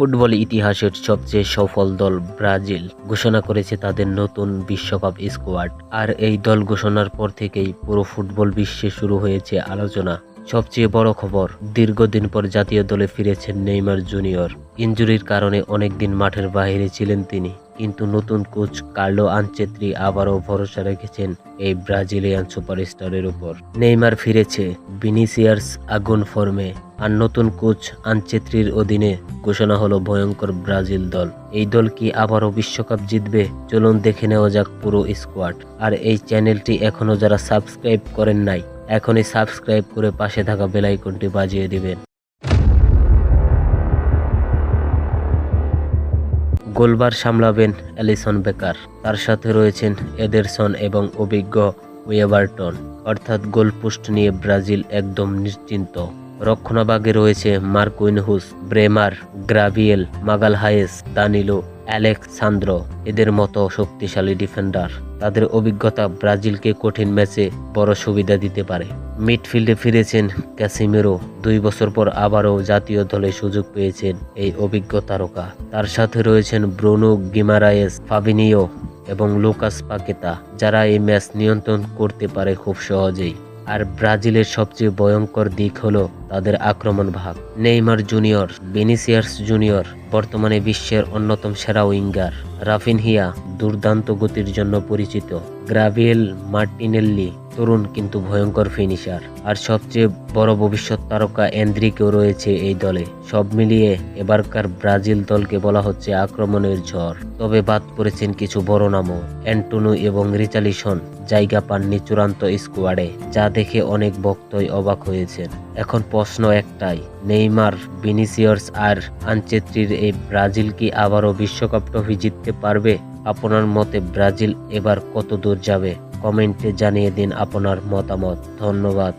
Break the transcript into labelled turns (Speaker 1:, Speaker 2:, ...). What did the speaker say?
Speaker 1: Football ইতিহাসের সবচেয়ে সফল দল ব্রাজিল ঘোষণা করেছে তাদের নতুন বিশ্বকাপ স্কোয়াড। আর এই দল ঘোষণার পর থেকেই পুরো ফুটবল বিশ্বে শুরু হয়েছে আলোচনা। সবচেয়ে বড় খবর, দীর্ঘদিন পর জাতীয় দলে ফিরেছেন নেইমার জুনিয়র। ইনজুরির কারণে অনেকদিন মাঠের বাইরে ছিলেন তিনি, কিন্তু নতুন কোচ কার্লো আনচেত্রি আবারও ভরসা রেখেছেন এই ব্রাজিলিয়ান সুপারস্টারের উপর। নেইমার ফিরেছে, ভিনিসিয়াস আগুন ফর্মে, আর নতুন কোচ আনচেত্রির অধীনে ঘোষণা হলো ভয়ঙ্কর ব্রাজিল দল। এই দল কি আবারও বিশ্বকাপ জিতবে? চলুন দেখে নেওয়া যাক পুরো স্কোয়াড। আর এই চ্যানেলটি এখনো যারা সাবস্ক্রাইব করেন নাই, এখনই সাবস্ক্রাইব করে পাশে থাকা বেল আইকনটি বাজিয়ে দিবেন। গোলবার সামলাবেন অ্যালিসন বেকার, তার সাথে রয়েছেন এডারসন এবং অভিজ্ঞ ওয়েভারটন, অর্থাৎ গোলপোস্ট নিয়ে ব্রাজিল একদম নিশ্চিন্ত। রক্ষণভাগে রয়েছে মার্কুইনহুস, ব্রেমার, গ্রাভিয়েল, মাগালহায়েস, দানিলো, অ্যালেক্সান্দ্রো, এদের মতো শক্তিশালী ডিফেন্ডার। তাদের অভিজ্ঞতা ব্রাজিলকে কঠিন ম্যাচে বড় সুবিধা দিতে পারে। মিডফিল্ডে ফিরেছেন ক্যাসিমেরো, 2 বছর পর আবারও জাতীয় দলে সুযোগ পেয়েছেন এই অভিজ্ঞ তারকা। তার সাথে রয়েছেন ব্রুনো গিমারায়েস, ফাবিনিও এবং লুকাস পাকেতা, যারা এই ম্যাচ নিয়ন্ত্রণ করতে পারে খুব সহজেই। আর ব্রাজিলের সবচেয়ে ভয়ঙ্কর দিক হলো তাদের আক্রমণ ভাগ। নেইমার জুনিয়র, ভিনিসিয়াস জুনিয়র বর্তমানে বিশ্বের অন্যতম সেরা উইঙ্গার। রাফিনহিয়া দুর্দান্ত গতির জন্য পরিচিত। গ্রাভিয়েল মার্টিনেল্লি তরুণ কিন্তু ভয়ঙ্কর ফিনিশার। আর সবচেয়ে বড় ভবিষ্যৎ তারকা এন্দ্রিকেও রয়েছে এই দলে। সব মিলিয়ে এবারকার ব্রাজিল দলকে বলা হচ্ছে আক্রমণের ঝড়। তবে বাদ পড়েছেন কিছু বড় নামও। অ্যান্টোনো এবং রিচার্লিসন জায়গা পাননি চূড়ান্ত স্কোয়াডে, যা দেখে অনেক ভক্তই অবাক হয়েছেন। এখন প্রশ্ন একটাই, নেইমার, ভিনিসিয়াস আর আনচেত্রির এই ব্রাজিল কি আবারও বিশ্বকাপ ট্রফি জিততে পারবে? আপনার মতে ব্রাজিল এবার কত দূর যাবে? কমেন্টে জানিয়ে দিন আপনার মতামত। ধন্যবাদ।